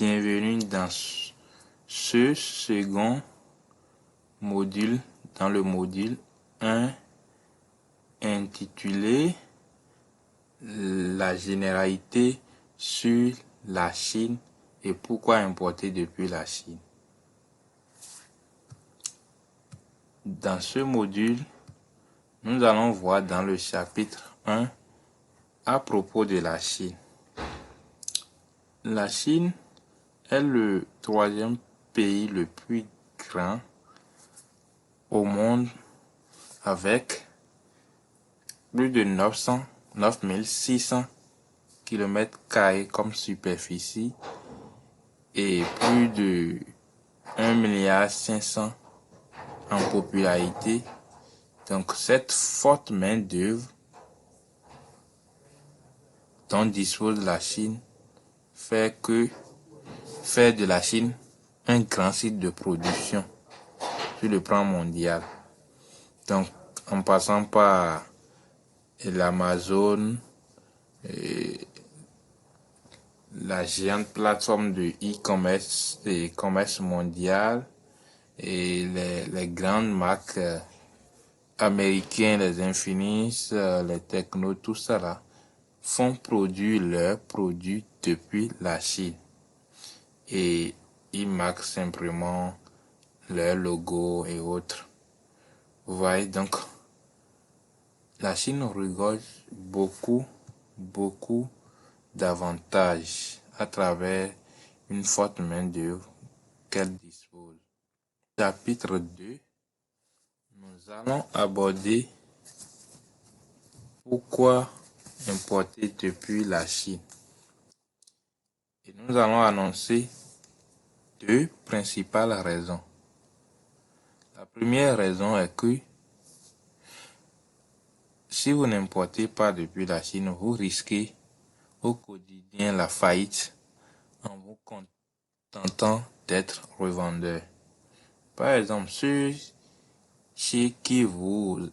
Bienvenue dans ce second module, dans le module 1 intitulé La généralité sur la Chine et pourquoi importer depuis la Chine. Dans ce module, nous allons voir dans le chapitre 1 à propos de la Chine. La Chine est le troisième pays le plus grand au monde avec plus de 9600 km² comme superficie et plus de 1,5 milliard en popularité. Donc cette forte main-d'œuvre dont dispose la Chine fait de la Chine un grand site de production sur le plan mondial. Donc en passant par l'Amazon, la géante plateforme de e-commerce et commerce mondial et les grandes marques américaines, les Infinis, les Techno, tout ça là, font produire leurs produits depuis la Chine. Et ils marquent simplement leur logo et autres. Vous voyez, donc, la Chine regorge beaucoup d'avantages à travers une forte main-d'œuvre qu'elle dispose. Chapitre 2, nous allons aborder pourquoi importer depuis la Chine. Et nous allons annoncer deux principales raisons. La première raison est que si vous n'importez pas depuis la Chine, vous risquez au quotidien la faillite en vous contentant d'être revendeur. Par exemple, ceux chez qui vous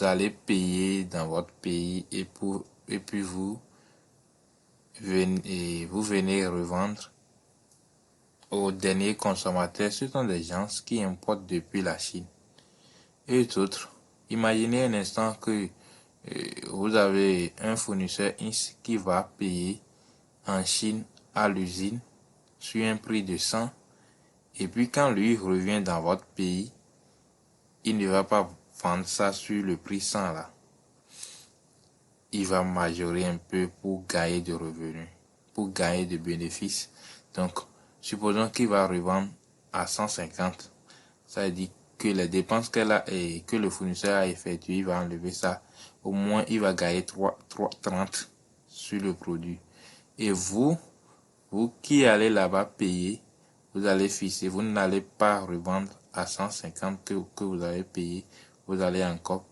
allez payer dans votre pays et puis vous venez revendre aux derniers consommateurs, ce sont des gens qui importent depuis la Chine. Et d'autres, imaginez un instant que vous avez un fournisseur qui va payer en Chine à l'usine sur un prix de 100 et puis quand lui revient dans votre pays, il ne va pas vendre ça sur le prix 100 là. Il va majorer un peu pour gagner de revenus, pour gagner de bénéfices. Donc, supposons qu'il va revendre à 150. Ça veut dire que les dépenses qu'elle a et que le fournisseur a effectuées, il va enlever ça. Au moins, il va gagner 30 sur le produit. Et vous qui allez là-bas payer, vous allez fixer, vous n'allez pas revendre à 150 que vous avez payé. Vous allez encore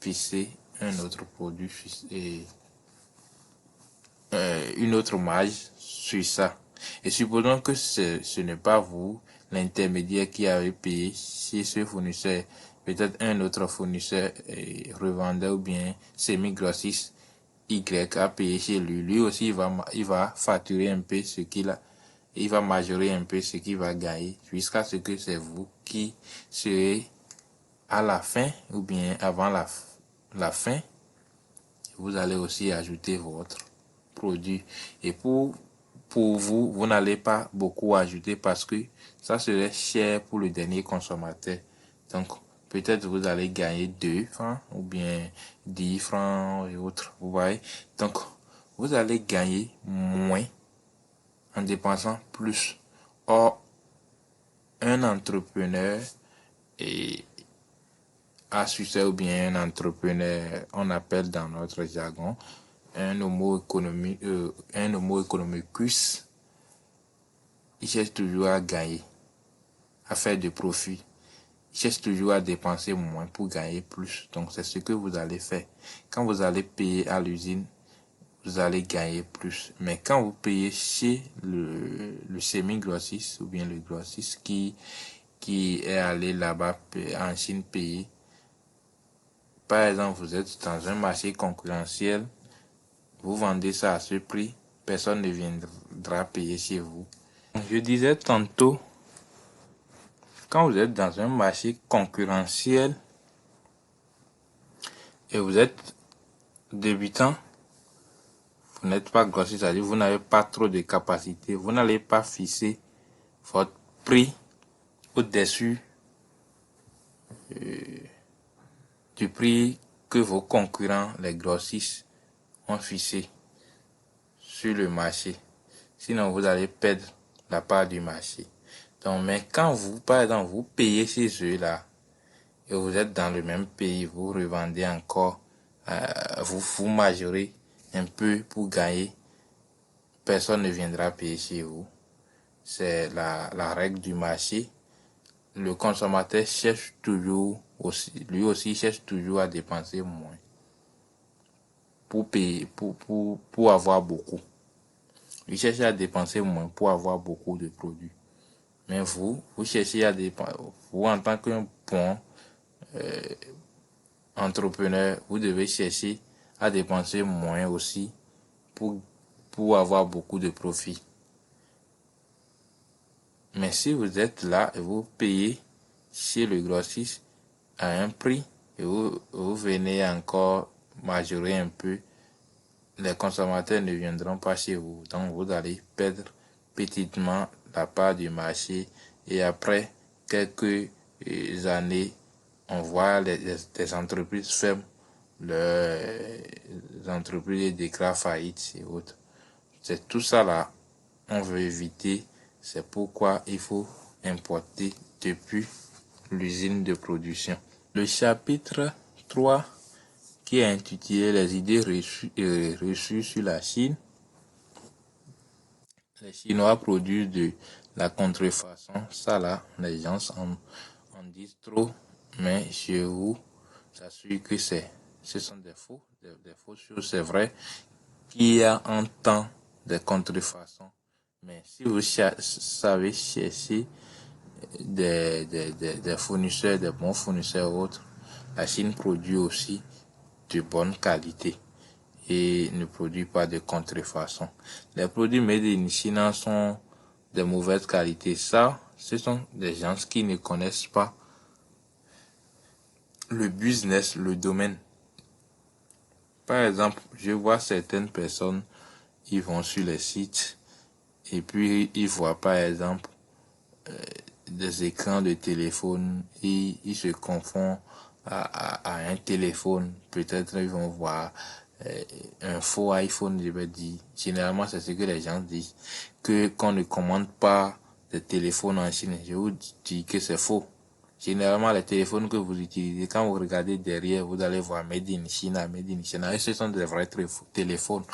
fixer un autre produit et une autre marge sur ça. Et supposons que ce n'est pas vous, l'intermédiaire qui avez payé chez ce fournisseur, peut-être un autre fournisseur revendeur ou bien semi-grossiste Y a payé chez lui. Lui aussi, il va facturer un peu ce qu'il a. Il va majorer un peu ce qu'il va gagner jusqu'à ce que c'est vous qui serez à la fin ou bien avant la fin. Vous allez aussi ajouter votre produit. Et pour vous, vous n'allez pas beaucoup ajouter parce que ça serait cher pour le dernier consommateur. Donc, peut-être vous allez gagner 2 francs ou bien 10 francs et autres. Vous voyez? Donc, vous allez gagner moins en dépensant plus. Or, un entrepreneur à succès ou bien un entrepreneur, on appelle dans notre jargon, un homo economicus, il cherche toujours à gagner, à faire de profit. Il cherche toujours à dépenser moins pour gagner plus. Donc, c'est ce que vous allez faire. Quand vous allez payer à l'usine, vous allez gagner plus. Mais quand vous payez chez le semi-grossiste ou bien le grossiste qui est allé là-bas en Chine payer, par exemple, vous êtes dans un marché concurrentiel, vous vendez ça à ce prix, personne ne viendra payer chez vous. Je disais tantôt, quand vous êtes dans un marché concurrentiel et vous êtes débutant, vous n'êtes pas grossiste, c'est-à-dire vous n'avez pas trop de capacité, vous n'allez pas fixer votre prix au-dessus du prix que vos concurrents, les grossistes, ont fixé sur le marché. Sinon, vous allez perdre la part du marché. Donc, mais quand vous, par exemple, vous payez chez eux-là, et vous êtes dans le même pays, vous revendez encore, vous majorez un peu pour gagner, personne ne viendra payer chez vous. C'est la règle du marché. Le consommateur cherche toujours aussi, lui aussi cherche toujours à dépenser moins pour payer, pour avoir beaucoup. Il cherche à dépenser moins pour avoir beaucoup de produits. Mais vous cherchez à dépenser, vous en tant qu'un bon entrepreneur, vous devez chercher à dépenser moins aussi pour avoir beaucoup de profit. Mais si vous êtes là et vous payez chez le grossiste à un prix et vous venez encore majorer un peu, les consommateurs ne viendront pas chez vous. Donc vous allez perdre petitement la part du marché et après quelques années, on voit les entreprises ferment, les entreprises déclarent faillite et autres. C'est tout ça là, on veut éviter. C'est pourquoi il faut importer depuis l'usine de production. Le chapitre 3 qui est intitulé Les idées reçues sur la Chine. Les Chinois produisent de la contrefaçon. Ça là, les gens en disent trop, mais chez vous, ça suit que ce sont des fausses choses. C'est vrai qu'il y a un temps de contrefaçon, mais si vous savez chercher des fournisseurs, des bons fournisseurs autres, la Chine produit aussi de bonne qualité et ne produit pas de contrefaçon. Les produits made in China sont de mauvaise qualité. Ça, ce sont des gens qui ne connaissent pas le business, le domaine. Par exemple, je vois certaines personnes, ils vont sur les sites et puis ils voient par exemple des écrans de téléphone et ils se confondent à un téléphone. Peut-être ils vont voir un faux iPhone, je vais dire. Généralement, c'est ce que les gens disent. Qu'on ne commande pas de téléphone en Chine. Je vous dis que c'est faux. Généralement, les téléphones que vous utilisez, quand vous regardez derrière, vous allez voir Made in China, Made in China. Et ce sont des vrais téléphones.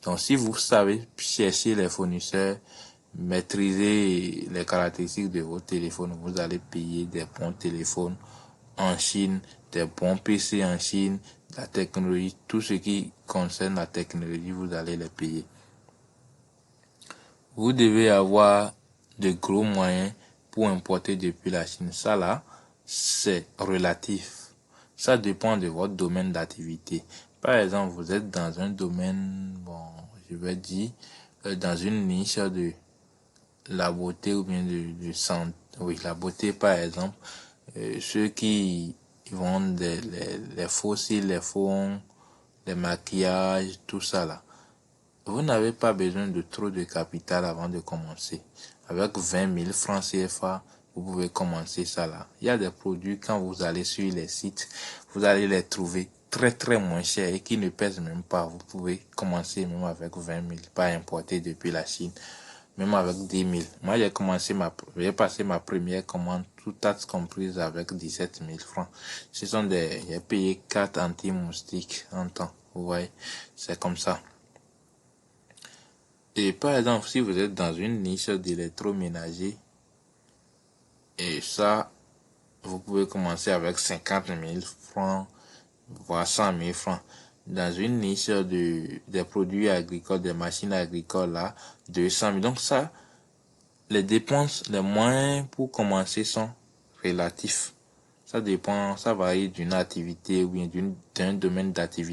Donc, si vous savez chercher les fournisseurs, maîtriser les caractéristiques de votre téléphone, vous allez payer des bons téléphones en Chine, des bons PC en Chine, la technologie, tout ce qui concerne la technologie, vous allez les payer. Vous devez avoir de gros moyens pour importer depuis la Chine. Ça là, c'est relatif. Ça dépend de votre domaine d'activité. Par exemple, vous êtes dans un domaine, bon, je vais dire, dans une niche de la beauté ou bien de santé. Oui, la beauté par exemple. Ceux qui vendent les faux cils, les faux, les maquillages, tout ça là. Vous n'avez pas besoin de trop de capital avant de commencer. Avec 20 000 francs CFA, vous pouvez commencer ça là. Il y a des produits, quand vous allez sur les sites, vous allez les trouver très moins chers et qui ne pèsent même pas. Vous pouvez commencer même avec 20 000, pas importer depuis la Chine, même avec 10 000. Moi, j'ai passé ma première commande, toute taxe comprise, avec 17 000 francs. J'ai payé 4 anti-moustiques en temps. Vous voyez, c'est comme ça. Et par exemple, si vous êtes dans une niche d'électroménager, et ça, vous pouvez commencer avec 50 000 francs, voire 100 000 francs. Dans une niche des produits agricoles, des machines agricoles, là, 200 000. Donc ça, les dépenses, les moyens pour commencer sont relatifs. Ça dépend, ça varie d'une activité ou bien d'un domaine d'activité.